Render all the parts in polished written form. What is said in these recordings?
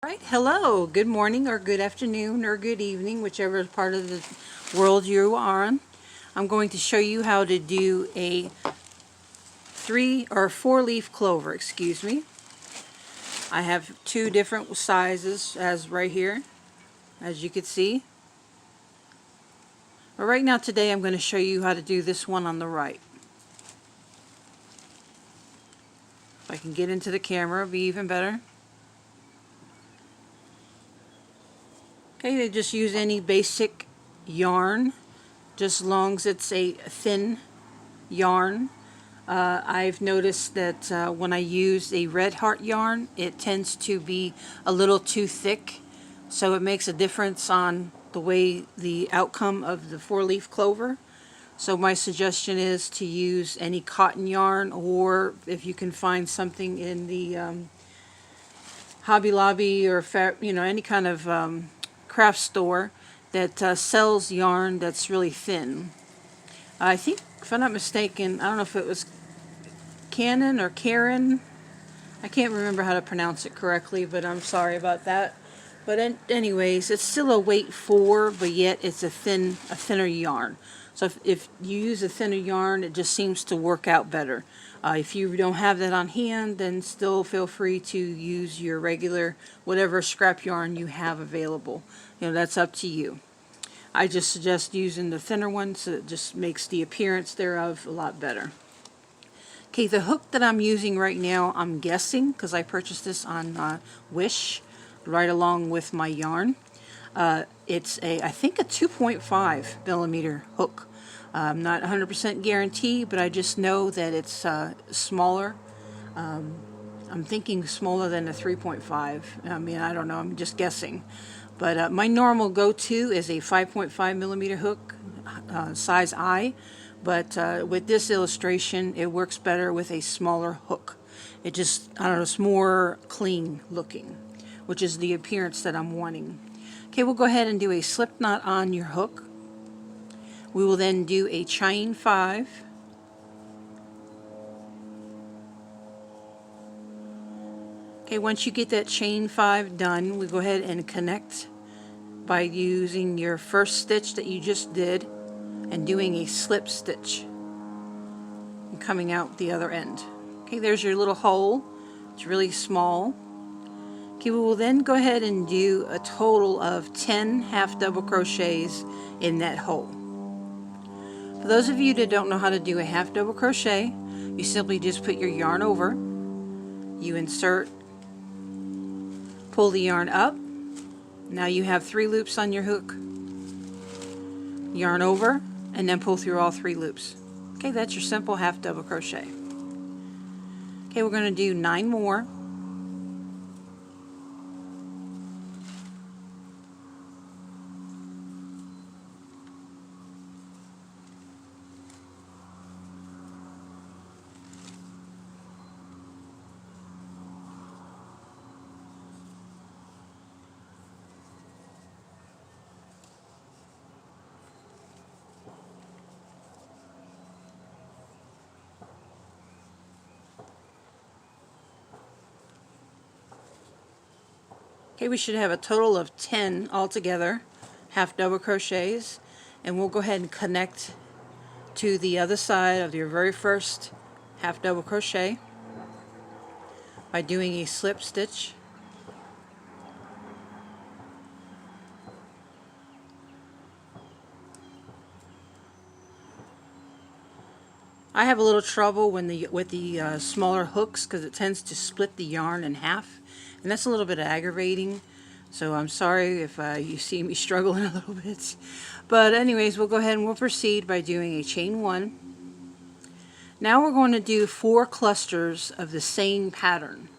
Right, hello, good morning or good afternoon or good evening, whichever part of the world you are on. I'm going to show you how to do a 4-leaf clover, excuse me. I have two different sizes as right here, as you can see. But right now today I'm going to show you how to do this one on the right. If I can get into the camera, it'll be even better. Okay, they just use any basic yarn, just as long as it's a thin yarn. I've noticed that when I use a red heart yarn, it tends to be a little too thick, so it makes a difference on the way the outcome of the 4-leaf clover. So my suggestion is to use any cotton yarn, or if you can find something in the Hobby Lobby or any kind of craft store that sells yarn that's really thin. I think, if I'm not mistaken, I don't know if it was Canon or Karen. I can't remember how to pronounce it correctly, but I'm sorry about that. But anyways, it's still a weight 4, but yet it's a thinner yarn. So if you use a thinner yarn, it just seems to work out better. If you don't have that on hand, then still feel free to use your regular, whatever scrap yarn you have available. That's up to you. I just suggest using the thinner one, so it just makes the appearance thereof a lot better. Okay, the hook that I'm using right now, I'm guessing, because I purchased this on Wish, right along with my yarn. It's I think a 2.5 millimeter hook. I'm not 100% guarantee, but I just know that it's smaller. I'm thinking smaller than a 3.5. I mean, I don't know, I'm just guessing. But my normal go-to is a 5.5 millimeter hook, size I. But with this illustration, it works better with a smaller hook. It just, I don't know, it's more clean looking, which is the appearance that I'm wanting. Okay, we'll go ahead and do a slip knot on your hook. We will then do a chain 5. Okay, once you get that chain 5 done, we go ahead and connect by using your first stitch that you just did and doing a slip stitch and coming out the other end. Okay, there's your little hole. It's really small. Okay, we will then go ahead and do a total of 10 half double crochets in that hole. For those of you that don't know how to do a half double crochet, you simply just put your yarn over, you insert, pull the yarn up. Now you have 3 loops on your hook, yarn over, and then pull through all 3 loops. Okay, that's your simple half double crochet. Okay, we're going to do 9 more. Okay, we should have a total of 10 altogether, half double crochets, and we'll go ahead and connect to the other side of your very first half double crochet by doing a slip stitch. I have a little trouble with the smaller hooks because it tends to split the yarn in half, and that's a little bit aggravating. So I'm sorry if you see me struggling a little bit. But anyways, we'll go ahead and we'll proceed by doing a chain 1. Now we're going to do 4 clusters of the same pattern.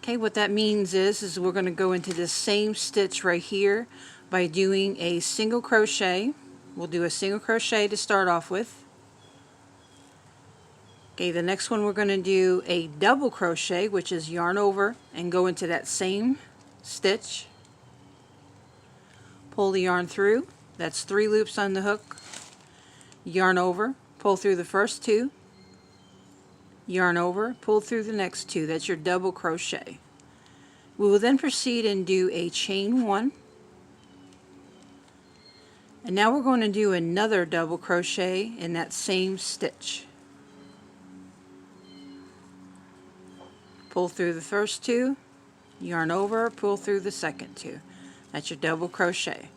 Okay, what that means is we're going to go into this same stitch right here by doing a single crochet. We'll do a single crochet to start off with. Okay, the next one we're going to do a double crochet, which is yarn over and go into that same stitch. Pull the yarn through. That's 3 loops on the hook. Yarn over, pull through the first 2. Yarn over, pull through the next 2. That's your double crochet. We will then proceed and do a chain 1, and now we're going to do another double crochet in that same stitch. Pull through the first 2, yarn over, pull through the second 2. That's your double crochet.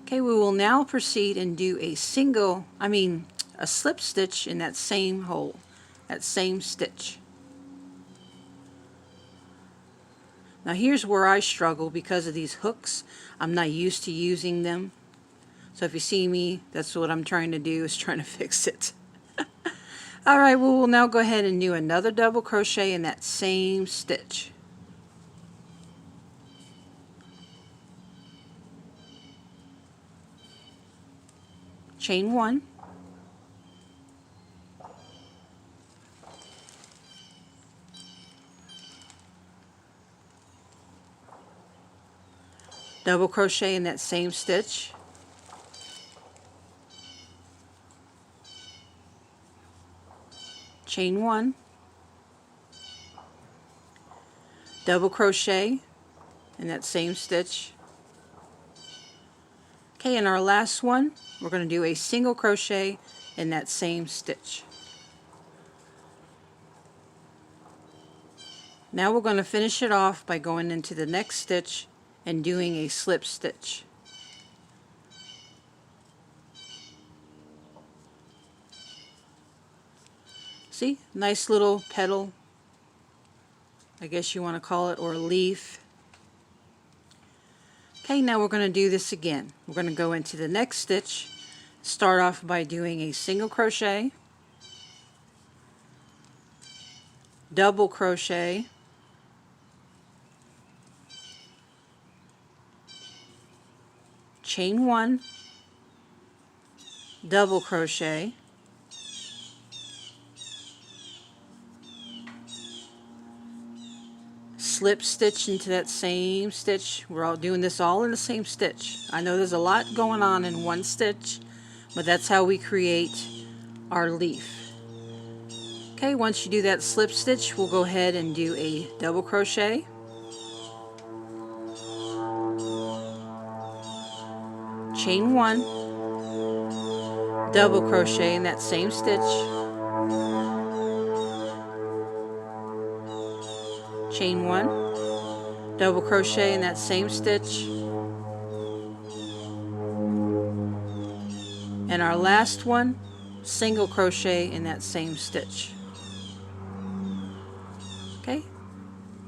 Okay, we will now proceed and do a slip stitch in that same hole, that same stitch. Now here's where I struggle because of these hooks. I'm not used to using them. So if you see me, that's what I'm trying to do, is trying to fix it. Alright, we will now go ahead and do another double crochet in that same stitch. Chain 1. Double crochet in that same stitch. Chain 1. Double crochet in that same stitch. Okay, in our last one, we're going to do a single crochet in that same stitch. Now we're going to finish it off by going into the next stitch and doing a slip stitch. See, nice little petal, I guess you want to call it, or leaf. Okay, now we're going to do this again. We're going to go into the next stitch, start off by doing a single crochet, double crochet, chain 1, double crochet, slip stitch into that same stitch. We're all doing this all in the same stitch. I know there's a lot going on in one stitch, but that's how we create our leaf. Okay, once you do that slip stitch, we'll go ahead and do a double crochet, chain 1, double crochet in that same stitch, chain 1, double crochet in that same stitch, and our last one, single crochet in that same stitch. Okay,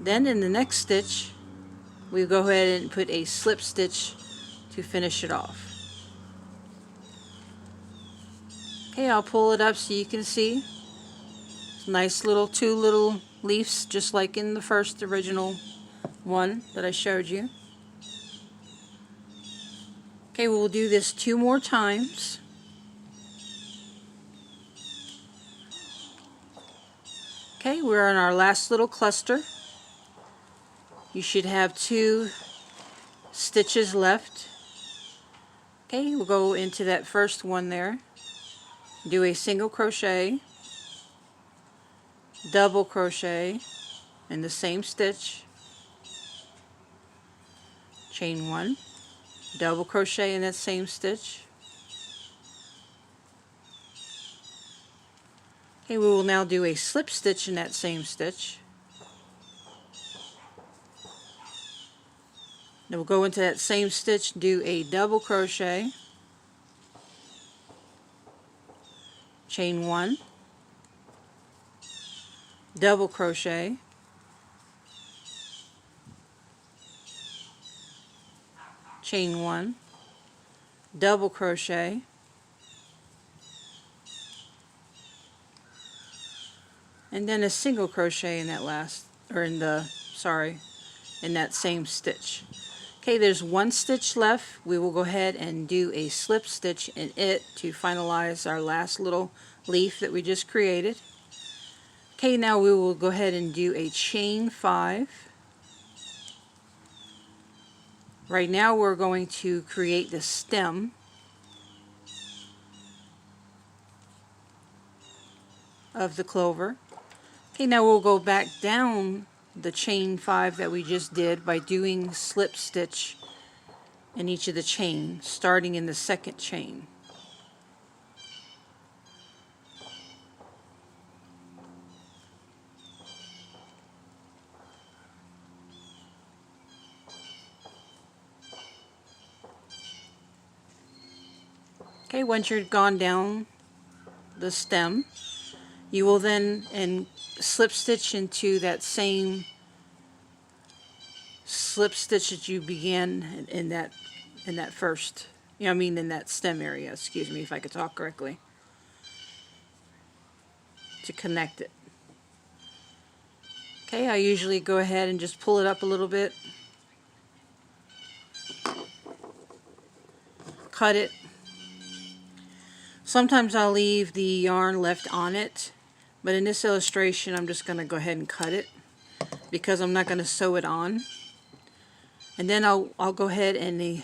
then in the next stitch we go ahead and put a slip stitch to finish it off. Okay, I'll pull it up so you can see. It's nice little two little leaves, just like in the first original one that I showed you. Okay, we'll do this 2 more times. Okay, we're in our last little cluster. You should have 2 stitches left. Okay, we'll go into that first one there. Do a single crochet, double crochet in the same stitch, chain 1, double crochet in that same stitch. Okay, we will now do a slip stitch in that same stitch. Then we'll go into that same stitch, do a double crochet, chain 1, double crochet, chain 1, double crochet, and then a single crochet in that in that same stitch. Okay, there's 1 stitch left. We will go ahead and do a slip stitch in it to finalize our last little leaf that we just created. Okay, now we will go ahead and do a chain 5. Right now we're going to create the stem of the clover. Okay, now we'll go back down the chain 5 that we just did by doing slip stitch in each of the chain, starting in the second chain. Okay, once you're gone down the stem, you will then slip stitch into that same slip stitch that you began in that first, in that stem area, excuse me if I could talk correctly, to connect it. Okay, I usually go ahead and just pull it up a little bit, cut it. Sometimes I'll leave the yarn left on it, but in this illustration I'm just going to go ahead and cut it because I'm not going to sew it on. And then I'll go ahead and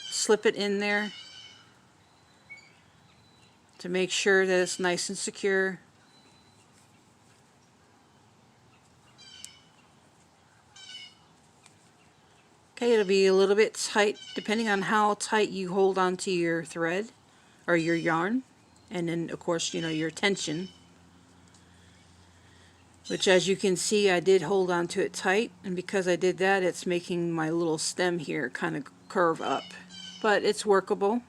slip it in there to make sure that it's nice and secure. Okay, it'll be a little bit tight depending on how tight you hold onto your thread or your yarn, and then of course your tension, which as you can see I did hold on to it tight, and because I did that it's making my little stem here kind of curve up, but it's workable.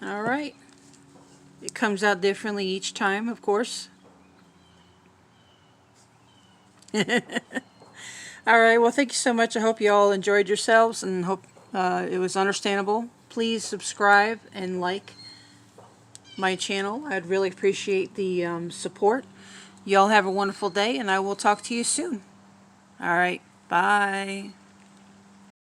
Alright, it comes out differently each time, of course. Alright, well thank you so much. I hope you all enjoyed yourselves and hope it was understandable. Please subscribe and like my channel. I'd really appreciate the support. Y'all have a wonderful day, and I will talk to you soon. Alright, bye.